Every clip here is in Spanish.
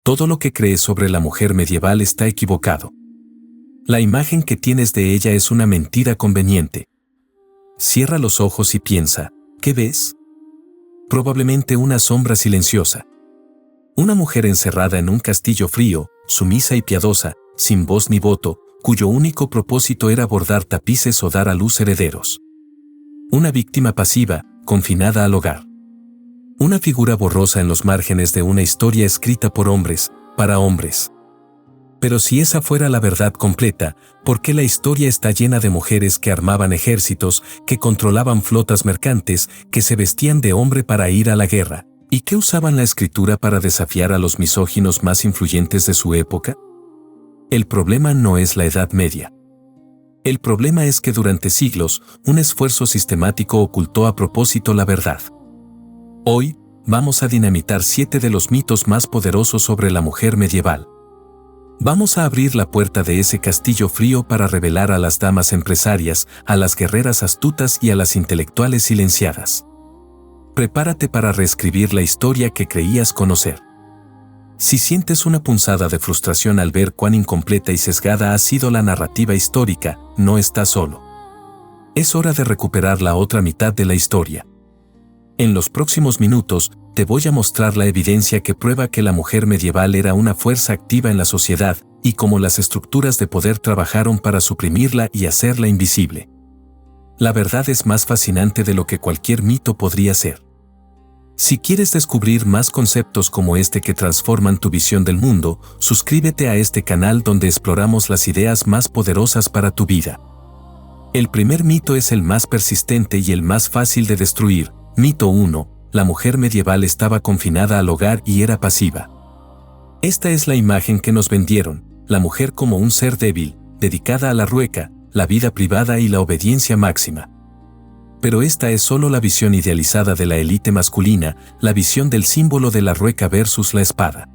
Todo lo que crees sobre la mujer medieval está equivocado. La imagen que tienes de ella es una mentira conveniente. Cierra los ojos y piensa, ¿qué ves? Probablemente una sombra silenciosa. Una mujer encerrada en un castillo frío, sumisa y piadosa, sin voz ni voto, cuyo único propósito era bordar tapices o dar a luz herederos. Una víctima pasiva, confinada al hogar. Una figura borrosa en los márgenes de una historia escrita por hombres, para hombres. Pero si esa fuera la verdad completa, ¿por qué la historia está llena de mujeres que armaban ejércitos, que controlaban flotas mercantes, que se vestían de hombre para ir a la guerra, y que usaban la escritura para desafiar a los misóginos más influyentes de su época? El problema no es la Edad Media. El problema es que durante siglos, un esfuerzo sistemático ocultó a propósito la verdad. Hoy, vamos a dinamitar 7 de los mitos más poderosos sobre la mujer medieval. Vamos a abrir la puerta de ese castillo frío para revelar a las damas empresarias, a las guerreras astutas y a las intelectuales silenciadas. Prepárate para reescribir la historia que creías conocer. Si sientes una punzada de frustración al ver cuán incompleta y sesgada ha sido la narrativa histórica, no estás solo. Es hora de recuperar la otra mitad de la historia. En los próximos minutos, te voy a mostrar la evidencia que prueba que la mujer medieval era una fuerza activa en la sociedad y cómo las estructuras de poder trabajaron para suprimirla y hacerla invisible. La verdad es más fascinante de lo que cualquier mito podría ser. Si quieres descubrir más conceptos como este que transforman tu visión del mundo, suscríbete a este canal donde exploramos las ideas más poderosas para tu vida. El primer mito es el más persistente y el más fácil de destruir. Mito 1. La mujer medieval estaba confinada al hogar y era pasiva. Esta es la imagen que nos vendieron, la mujer como un ser débil, dedicada a la rueca, la vida privada y la obediencia máxima. Pero esta es solo la visión idealizada de la élite masculina, la visión del símbolo de la rueca versus la espada.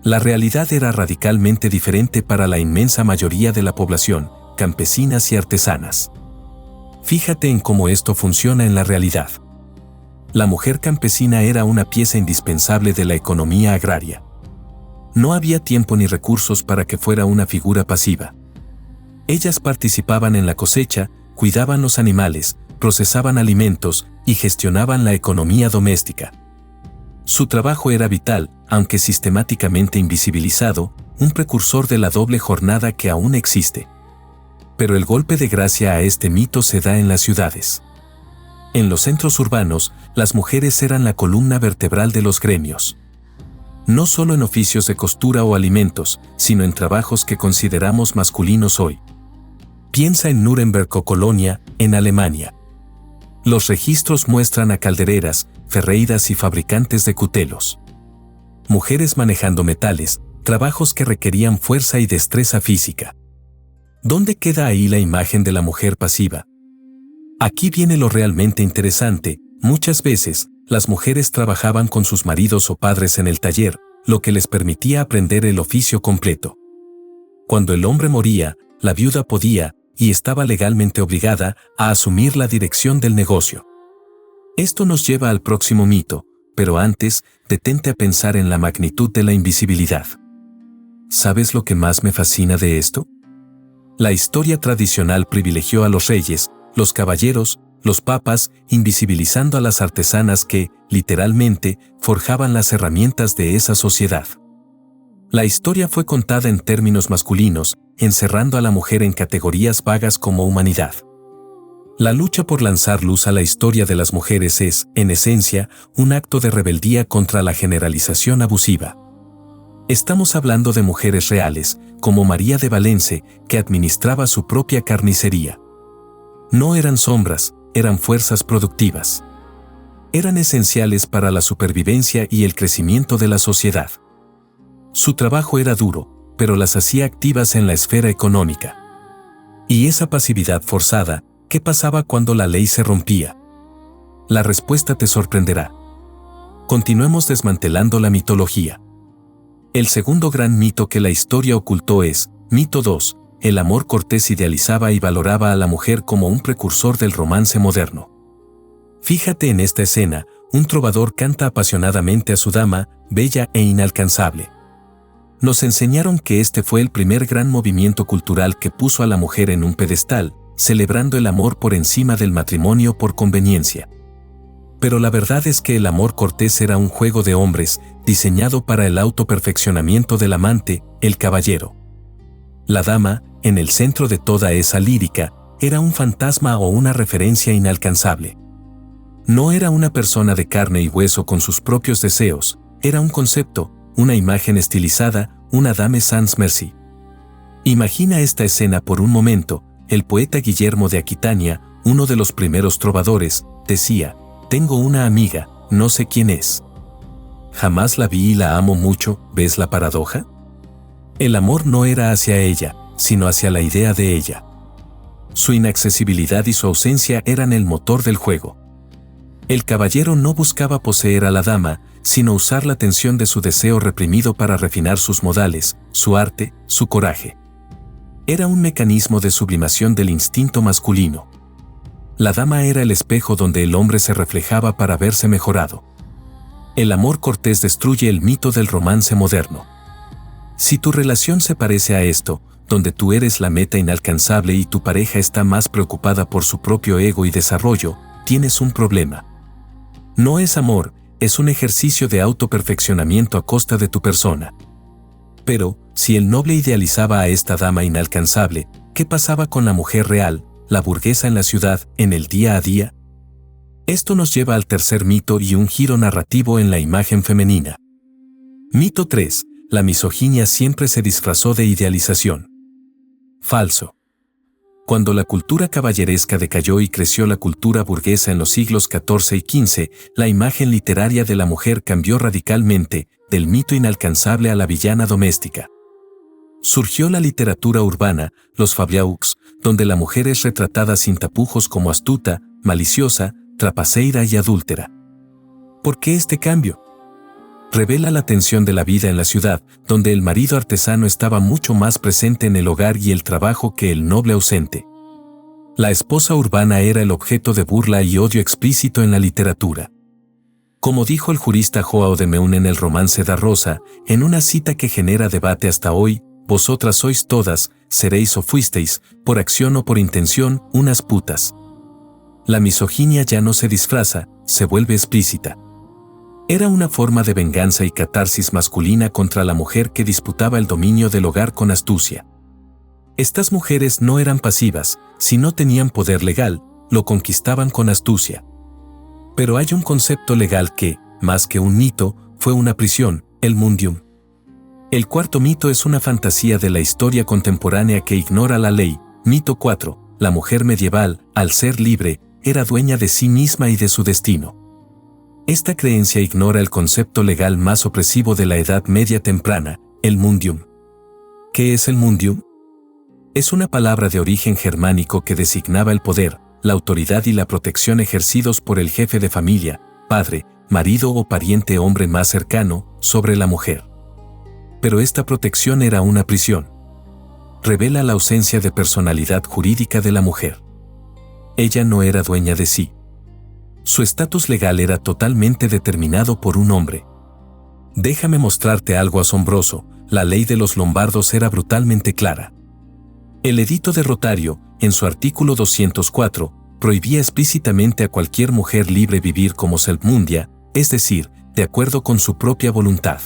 La realidad era radicalmente diferente para la inmensa mayoría de la población, campesinas y artesanas. Fíjate en cómo esto funciona en la realidad. La mujer campesina era una pieza indispensable de la economía agraria. No había tiempo ni recursos para que fuera una figura pasiva. Ellas participaban en la cosecha, cuidaban los animales, procesaban alimentos y gestionaban la economía doméstica. Su trabajo era vital, aunque sistemáticamente invisibilizado, un precursor de la doble jornada que aún existe. Pero el golpe de gracia a este mito se da en las ciudades. En los centros urbanos, las mujeres eran la columna vertebral de los gremios. No solo en oficios de costura o alimentos, sino en trabajos que consideramos masculinos hoy. Piensa en Nuremberg o Colonia, en Alemania. Los registros muestran a caldereras, ferreiras y fabricantes de cutelos. Mujeres manejando metales, trabajos que requerían fuerza y destreza física. ¿Dónde queda ahí la imagen de la mujer pasiva? Aquí viene lo realmente interesante. Muchas veces, las mujeres trabajaban con sus maridos o padres en el taller, lo que les permitía aprender el oficio completo. Cuando el hombre moría, la viuda podía, y estaba legalmente obligada, a asumir la dirección del negocio. Esto nos lleva al próximo mito, pero antes, detente a pensar en la magnitud de la invisibilidad. ¿Sabes lo que más me fascina de esto? La historia tradicional privilegió a los reyes, los caballeros, los papas, invisibilizando a las artesanas que, literalmente, forjaban las herramientas de esa sociedad. La historia fue contada en términos masculinos, encerrando a la mujer en categorías vagas como humanidad. La lucha por lanzar luz a la historia de las mujeres es, en esencia, un acto de rebeldía contra la generalización abusiva. Estamos hablando de mujeres reales, como María de Valence, que administraba su propia carnicería. No eran sombras, eran fuerzas productivas. Eran esenciales para la supervivencia y el crecimiento de la sociedad. Su trabajo era duro, pero las hacía activas en la esfera económica. Y esa pasividad forzada, ¿qué pasaba cuando la ley se rompía? La respuesta te sorprenderá. Continuemos desmantelando la mitología. El segundo gran mito que la historia ocultó es, mito 2, el amor cortés idealizaba y valoraba a la mujer como un precursor del romance moderno. Fíjate en esta escena, un trovador canta apasionadamente a su dama, bella e inalcanzable. Nos enseñaron que este fue el primer gran movimiento cultural que puso a la mujer en un pedestal, celebrando el amor por encima del matrimonio por conveniencia. Pero la verdad es que el amor cortés era un juego de hombres, diseñado para el autoperfeccionamiento del amante, el caballero. La dama, en el centro de toda esa lírica, era un fantasma o una referencia inalcanzable. No era una persona de carne y hueso con sus propios deseos, era un concepto, una imagen estilizada, una dame sans merci. Imagina esta escena por un momento. El poeta Guillermo de Aquitania, uno de los primeros trovadores, decía: «Tengo una amiga, no sé quién es. Jamás la vi y la amo mucho», ¿ves la paradoja? El amor no era hacia ella, sino hacia la idea de ella. Su inaccesibilidad y su ausencia eran el motor del juego. El caballero no buscaba poseer a la dama, sino usar la tensión de su deseo reprimido para refinar sus modales, su arte, su coraje. Era un mecanismo de sublimación del instinto masculino. La dama era el espejo donde el hombre se reflejaba para verse mejorado. El amor cortés destruye el mito del romance moderno. Si tu relación se parece a esto, donde tú eres la meta inalcanzable y tu pareja está más preocupada por su propio ego y desarrollo, tienes un problema. No es amor, es un ejercicio de autoperfeccionamiento a costa de tu persona. Pero, si el noble idealizaba a esta dama inalcanzable, ¿qué pasaba con la mujer real, la burguesa en la ciudad, en el día a día? Esto nos lleva al tercer mito y un giro narrativo en la imagen femenina. Mito 3. La misoginia siempre se disfrazó de idealización. Falso. Cuando la cultura caballeresca decayó y creció la cultura burguesa en los siglos XIV y XV, la imagen literaria de la mujer cambió radicalmente, del mito inalcanzable a la villana doméstica. Surgió la literatura urbana, los fabliaux, donde la mujer es retratada sin tapujos como astuta, maliciosa, trapaceira y adúltera. ¿Por qué este cambio? Revela la tensión de la vida en la ciudad, donde el marido artesano estaba mucho más presente en el hogar y el trabajo que el noble ausente. La esposa urbana era el objeto de burla y odio explícito en la literatura. Como dijo el jurista Joao de Meun en el romance da Rosa, en una cita que genera debate hasta hoy: «Vosotras sois todas, seréis o fuisteis, por acción o por intención, unas putas». La misoginia ya no se disfraza, se vuelve explícita. Era una forma de venganza y catarsis masculina contra la mujer que disputaba el dominio del hogar con astucia. Estas mujeres no eran pasivas, si no tenían poder legal, lo conquistaban con astucia. Pero hay un concepto legal que, más que un mito, fue una prisión, el mundium. El cuarto mito es una fantasía de la historia contemporánea que ignora la ley. Mito 4. La mujer medieval, al ser libre, era dueña de sí misma y de su destino. Esta creencia ignora el concepto legal más opresivo de la Edad Media temprana, el mundium. ¿Qué es el mundium? Es una palabra de origen germánico que designaba el poder, la autoridad y la protección ejercidos por el jefe de familia, padre, marido o pariente hombre más cercano, sobre la mujer. Pero esta protección era una prisión. Revela la ausencia de personalidad jurídica de la mujer. Ella no era dueña de sí. Su estatus legal era totalmente determinado por un hombre. Déjame mostrarte algo asombroso: la ley de los lombardos era brutalmente clara. El Edicto de Rotario, en su artículo 204, prohibía explícitamente a cualquier mujer libre vivir como self-mundia, es decir, de acuerdo con su propia voluntad.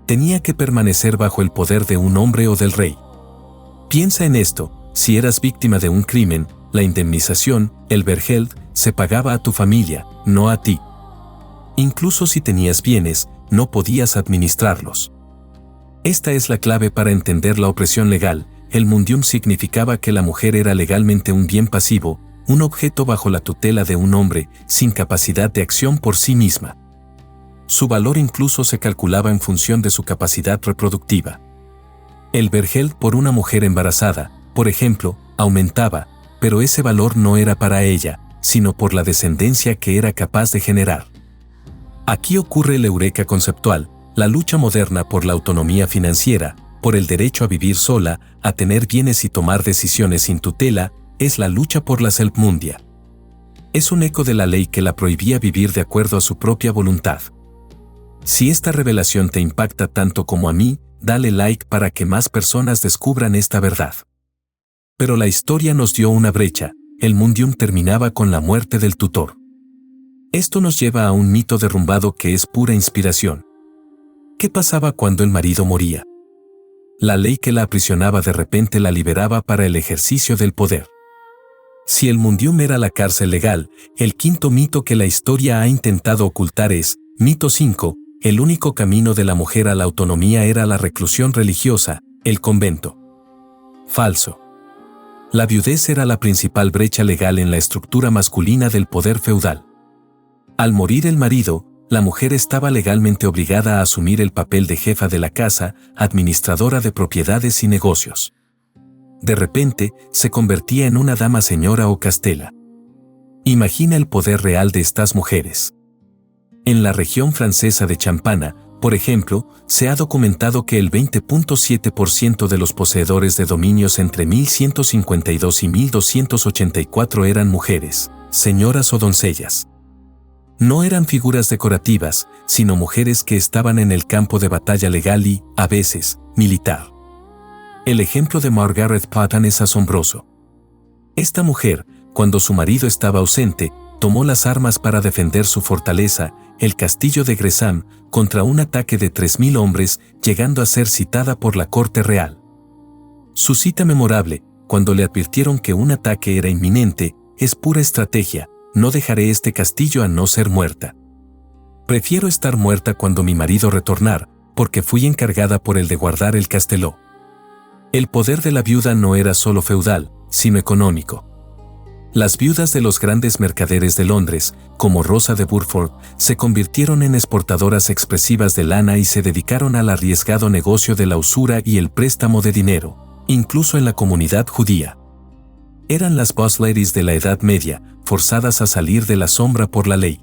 Tenía que permanecer bajo el poder de un hombre o del rey. Piensa en esto: si eras víctima de un crimen, la indemnización, el Bergeld, se pagaba a tu familia, no a ti. Incluso si tenías bienes, no podías administrarlos. Esta es la clave para entender la opresión legal. El mundium significaba que la mujer era legalmente un bien pasivo, un objeto bajo la tutela de un hombre, sin capacidad de acción por sí misma. Su valor incluso se calculaba en función de su capacidad reproductiva. El Bergeld por una mujer embarazada, por ejemplo, aumentaba, pero ese valor no era para ella, sino por la descendencia que era capaz de generar. Aquí ocurre el eureka conceptual, la lucha moderna por la autonomía financiera, por el derecho a vivir sola, a tener bienes y tomar decisiones sin tutela, es la lucha por la self-mundia. Es un eco de la ley que la prohibía vivir de acuerdo a su propia voluntad. Si esta revelación te impacta tanto como a mí, dale like para que más personas descubran esta verdad. Pero la historia nos dio una brecha, el mundium terminaba con la muerte del tutor. Esto nos lleva a un mito derrumbado que es pura inspiración. ¿Qué pasaba cuando el marido moría? La ley que la aprisionaba de repente la liberaba para el ejercicio del poder. Si el mundium era la cárcel legal, el quinto mito que la historia ha intentado ocultar es, mito 5, el único camino de la mujer a la autonomía era la reclusión religiosa, el convento. Falso. La viudez era la principal brecha legal en la estructura masculina del poder feudal. Al morir el marido, la mujer estaba legalmente obligada a asumir el papel de jefa de la casa, administradora de propiedades y negocios. De repente, se convertía en una dama señora o castela. Imagina el poder real de estas mujeres. En la región francesa de Champaña, por ejemplo, se ha documentado que el 20.7% de los poseedores de dominios entre 1152 y 1284 eran mujeres, señoras o doncellas. No eran figuras decorativas, sino mujeres que estaban en el campo de batalla legal y, a veces, militar. El ejemplo de Margaret Patton es asombroso. Esta mujer, cuando su marido estaba ausente, tomó las armas para defender su fortaleza, el castillo de Gresham, contra un ataque de 3.000 hombres, llegando a ser citada por la corte real. Su cita memorable, cuando le advirtieron que un ataque era inminente, es pura estrategia: no dejaré este castillo a no ser muerta. Prefiero estar muerta cuando mi marido retornar, porque fui encargada por él de guardar el casteló. El poder de la viuda no era solo feudal, sino económico. Las viudas de los grandes mercaderes de Londres, como Rosa de Burford, se convirtieron en exportadoras expresivas de lana y se dedicaron al arriesgado negocio de la usura y el préstamo de dinero, incluso en la comunidad judía. Eran las boss ladies de la Edad Media, forzadas a salir de la sombra por la ley.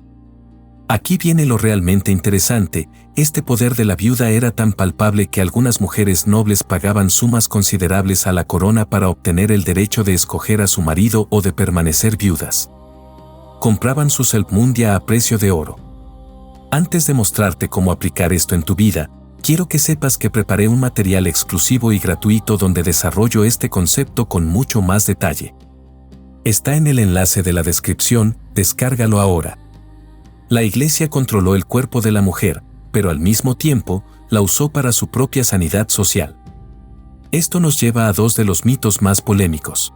Aquí viene lo realmente interesante: este poder de la viuda era tan palpable que algunas mujeres nobles pagaban sumas considerables a la corona para obtener el derecho de escoger a su marido o de permanecer viudas. Compraban su self-mundia a precio de oro. Antes de mostrarte cómo aplicar esto en tu vida, quiero que sepas que preparé un material exclusivo y gratuito donde desarrollo este concepto con mucho más detalle. Está en el enlace de la descripción, descárgalo ahora. La Iglesia controló el cuerpo de la mujer, pero al mismo tiempo, la usó para su propia sanidad social. Esto nos lleva a dos de los mitos más polémicos.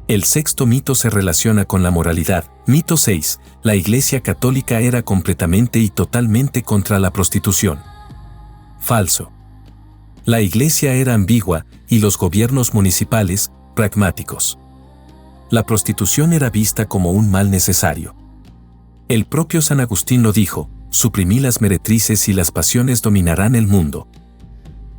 El sexto mito se relaciona con la moralidad. Mito 6. La Iglesia Católica era completamente y totalmente contra la prostitución. Falso. La Iglesia era ambigua y los gobiernos municipales, pragmáticos. La prostitución era vista como un mal necesario. El propio San Agustín lo dijo: suprimí las meretrices y las pasiones dominarán el mundo.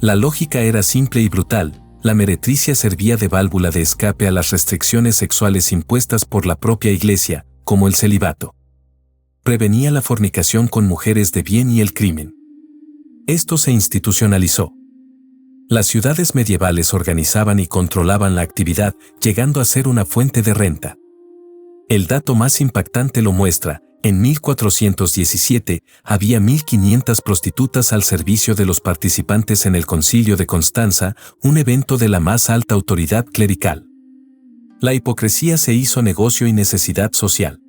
La lógica era simple y brutal: la meretricia servía de válvula de escape a las restricciones sexuales impuestas por la propia Iglesia, como el celibato. Prevenía la fornicación con mujeres de bien y el crimen. Esto se institucionalizó. Las ciudades medievales organizaban y controlaban la actividad, llegando a ser una fuente de renta. El dato más impactante lo muestra: en 1417 había 1.500 prostitutas al servicio de los participantes en el Concilio de Constanza, un evento de la más alta autoridad clerical. La hipocresía se hizo negocio y necesidad social.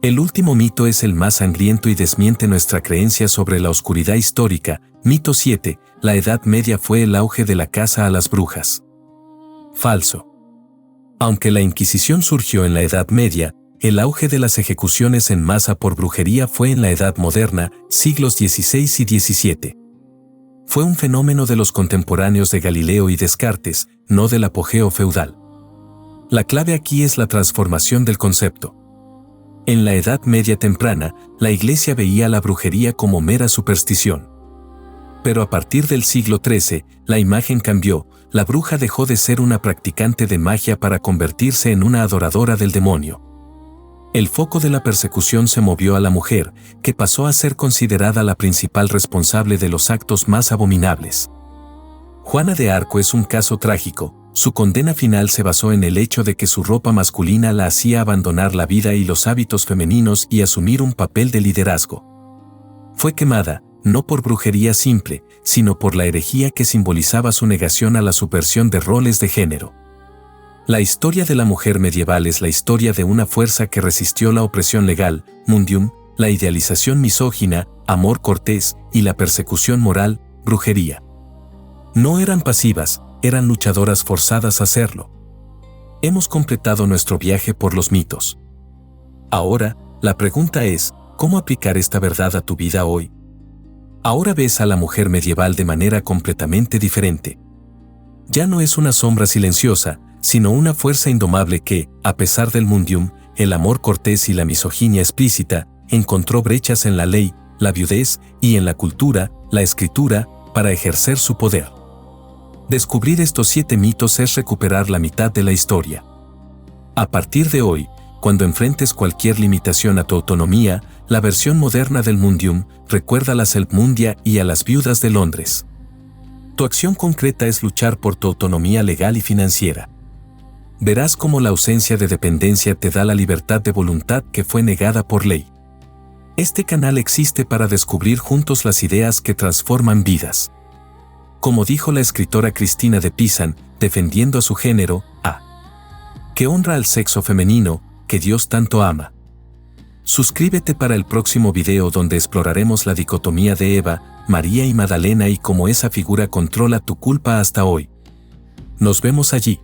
El último mito es el más sangriento y desmiente nuestra creencia sobre la oscuridad histórica. Mito 7. La Edad Media fue el auge de la caza a las brujas. Falso. Aunque la Inquisición surgió en la Edad Media, el auge de las ejecuciones en masa por brujería fue en la Edad Moderna, siglos XVI y XVII. Fue un fenómeno de los contemporáneos de Galileo y Descartes, no del apogeo feudal. La clave aquí es la transformación del concepto. En la Edad Media temprana, la Iglesia veía la brujería como mera superstición. Pero a partir del siglo XIII, la imagen cambió: la bruja dejó de ser una practicante de magia para convertirse en una adoradora del demonio. El foco de la persecución se movió a la mujer, que pasó a ser considerada la principal responsable de los actos más abominables. Juana de Arco es un caso trágico. Su condena final se basó en el hecho de que su ropa masculina la hacía abandonar la vida y los hábitos femeninos y asumir un papel de liderazgo. Fue quemada, no por brujería simple, sino por la herejía que simbolizaba su negación a la subversión de roles de género. La historia de la mujer medieval es la historia de una fuerza que resistió la opresión legal, mundium, la idealización misógina, amor cortés y la persecución moral, brujería. No eran pasivas, eran luchadoras forzadas a serlo. Hemos completado nuestro viaje por los mitos. Ahora, la pregunta es, ¿cómo aplicar esta verdad a tu vida hoy? Ahora ves a la mujer medieval de manera completamente diferente. Ya no es una sombra silenciosa, sino una fuerza indomable que, a pesar del mundium, el amor cortés y la misoginia explícita, encontró brechas en la ley, la viudez y en la cultura, la escritura, para ejercer su poder. Descubrir estos 7 mitos es recuperar la mitad de la historia. A partir de hoy, cuando enfrentes cualquier limitación a tu autonomía, la versión moderna del mundium, recuerda a la Selkmundia y a las viudas de Londres. Tu acción concreta es luchar por tu autonomía legal y financiera. Verás cómo la ausencia de dependencia te da la libertad de voluntad que fue negada por ley. Este canal existe para descubrir juntos las ideas que transforman vidas. Como dijo la escritora Cristina de Pisan, defendiendo a su género, que honra al sexo femenino, que Dios tanto ama. Suscríbete para el próximo video donde exploraremos la dicotomía de Eva, María y Magdalena y cómo esa figura controla tu culpa hasta hoy. Nos vemos allí.